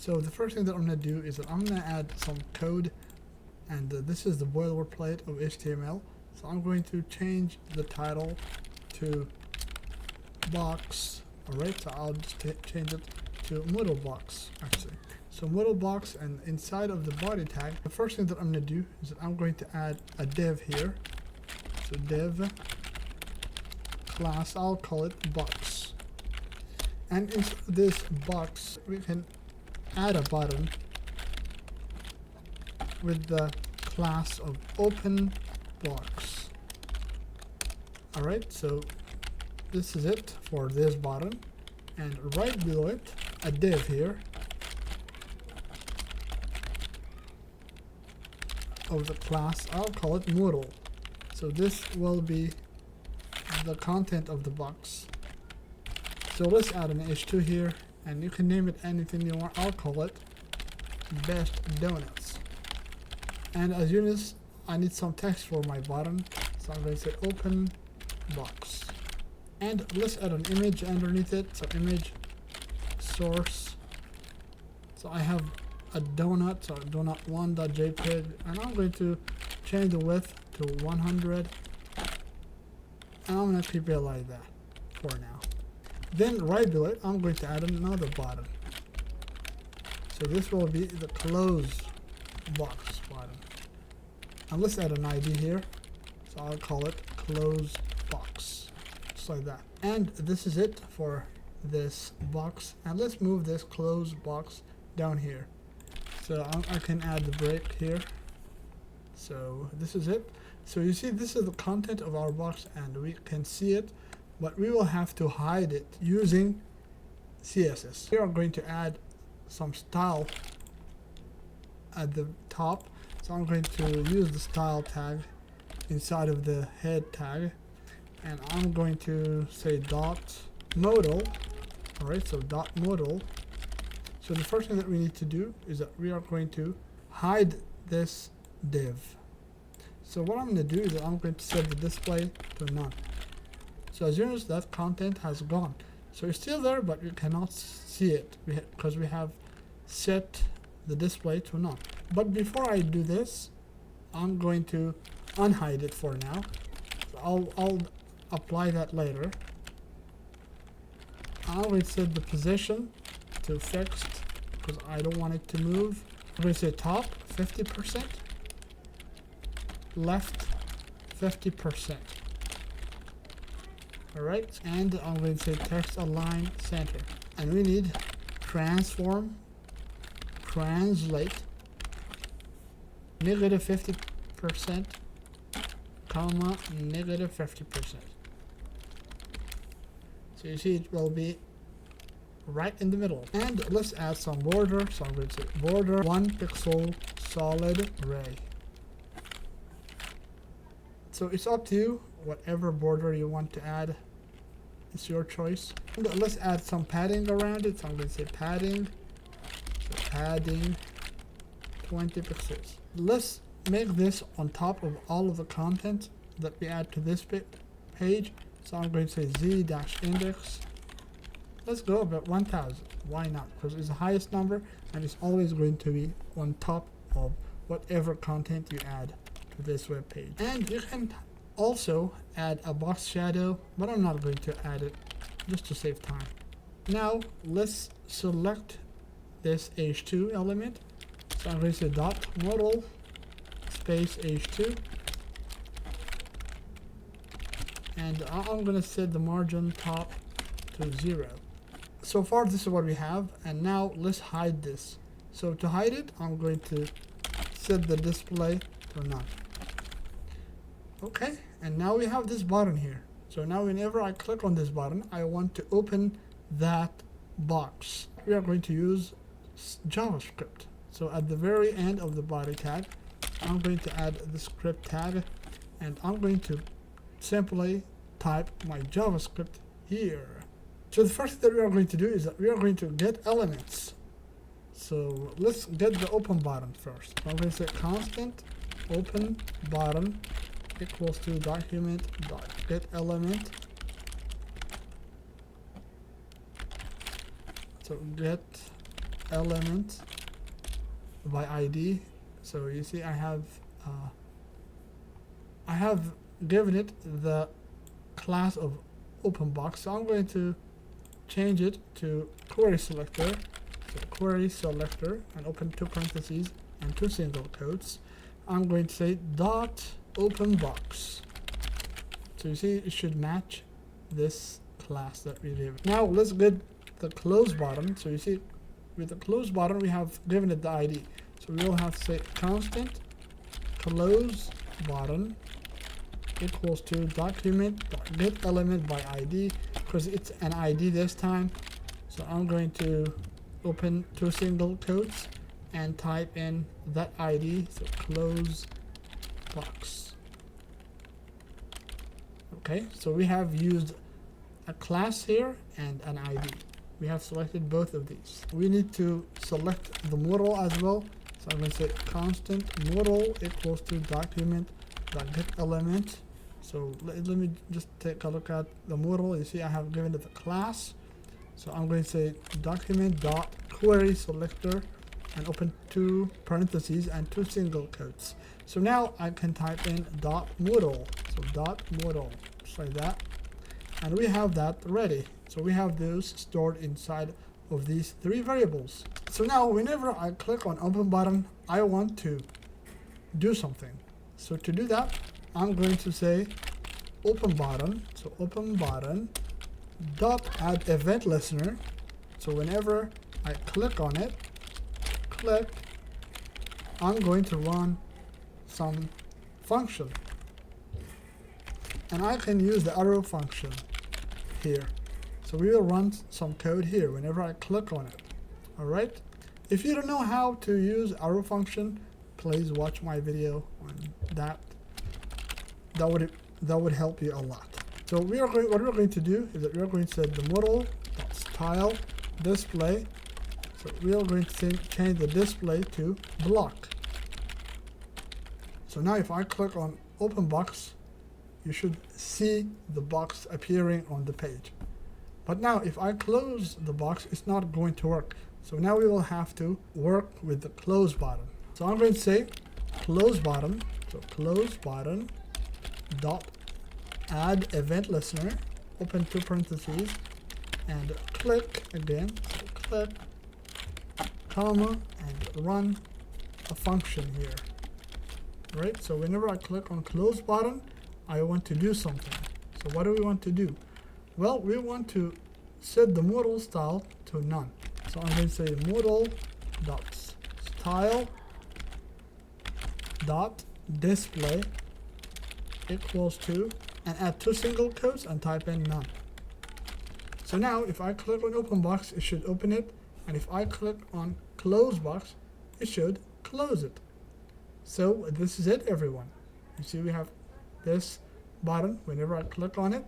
So the first thing that I'm going to do is that I'm going to add some code, and this is the boilerplate of HTML. So I'm going to change the title to box. Alright, so I'll just change it to Modal box actually. So Modal box, and inside of the body tag, the first thing that I'm going to do is that I'm going to add a div here. So div class, I'll call it box. And in this box, we can add a button with the class of open box. Alright, so this is it for this button, and right below it, a div here of the class, I'll call it Modal. So this will be the content of the box. So let's add an h2 here, and you can name it anything you want. I'll call it best donuts. And as you notice, I need some text for my button, so I'm going to say open box. And let's add an image underneath it. So image source. So I have a donut, so donut1.jpg, and I'm going to change the width to 100, and I'm going to keep it like that for now. Then right below it, I'm going to add another button. So this will be the close box button. And let's add an ID here. So I'll call it close box. Just like that. And this is it for this box. And let's move this close box down here. So I can add the break here. So this is it. So you see, this is the content of our box, and we can see it, but we will have to hide it using CSS. We are going to add some style at the top. So I'm going to use the style tag inside of the head tag, and I'm going to say dot modal. Alright, so dot modal. So the first thing that we need to do is that we are going to hide this div. So what I'm going to do is that I'm going to set the display to none. So as you notice, that content has gone. So it's still there, but you cannot see it because we have set the display to none. But before I do this, I'm going to unhide it for now. So I'll apply that later. I will set the position to fixed because I don't want it to move. I'm going to say top 50%, left 50%. Alright, and I'm going to say text align center. And we need transform, translate, negative 50%, comma, negative 50%. So you see it will be right in the middle. And let's add some border. So I'm going to say border 1 pixel solid gray. So it's up to you, whatever border you want to add. It's your choice. And let's add some padding around it. So I'm going to say padding. So padding 20 pixels. Let's make this on top of all of the content that we add to this page. So I'm going to say z-index. Let's go about 1000. Why not? Because it's the highest number, and it's always going to be on top of whatever content you add to this web page. And you can also add a box shadow, but I'm not going to add it just to save time. Now let's select this h2 element. So I'm going to say dot modal space h2, and I'm going to set the margin top to 0. So far this is what we have, and now let's hide this. So to hide it, I'm going to set the display to none. Okay, and now we have this button here. So now whenever I click on this button, I want to open that box. We are going to use JavaScript. So at the very end of the body tag, I'm going to add the script tag, and I'm going to simply type my JavaScript here. So the first thing that we are going to do is that we are going to get elements. So let's get the open button first. I'm going to say constant open button equals to document dot get element. So get element by ID. So you see I have given it the class of openbox. So I'm going to change it to query selector. So query selector, and open two parentheses and two single quotes. I'm going to say dot openbox. So you see it should match this class that we gave. Now let's get the close button. So you see with the close button we have given it the ID. So we will have to say constant close button equals to document.get element by ID, because it's an ID this time. So I'm going to open two single quotes and type in that ID, so close box. Okay, so we have used a class here and an ID. We have selected both of these. We need to select the modal as well. So I'm going to say constant modal equals to document.get element. So let me just take a look at the modal. You see I have given it the class. So I'm going to say document.query selector and open two parentheses and two single quotes. So now I can type in .modal. So .modal, just like that. And we have that ready. So we have those stored inside of these three variables. So now whenever I click on open button, I want to do something. So to do that, I'm going to say open button. So open button dot add event listener. So whenever I click on it, I'm going to run some function, and I can use the arrow function here. So we will run some code here whenever I click on it. Alright, if you don't know how to use arrow function, please watch my video on that. That would help you a lot. So what we're going to do is that we are going to set the modal.style display. So we are going to change the display to block. So now if I click on open box, you should see the box appearing on the page. But now if I close the box, it's not going to work. So now we will have to work with the close button. So I'm going to say close button. So close button dot add event listener, open two parentheses and click again. So click, comma, and run a function here. Right, so whenever I click on close button, I want to do something. So what do we want to do? Well, we want to set the modal style to none. So I'm going to say modal dot style dot display equals to, and add two single quotes and type in none. So now if I click on open box, it should open it, and if I click on close box, it should close it. So this is it, everyone. You see we have this button. Whenever I click on it,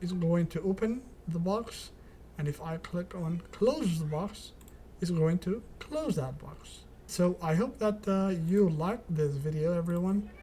it's going to open the box, and if I click on close the box, it's going to close that box. So I hope that you liked this video, everyone.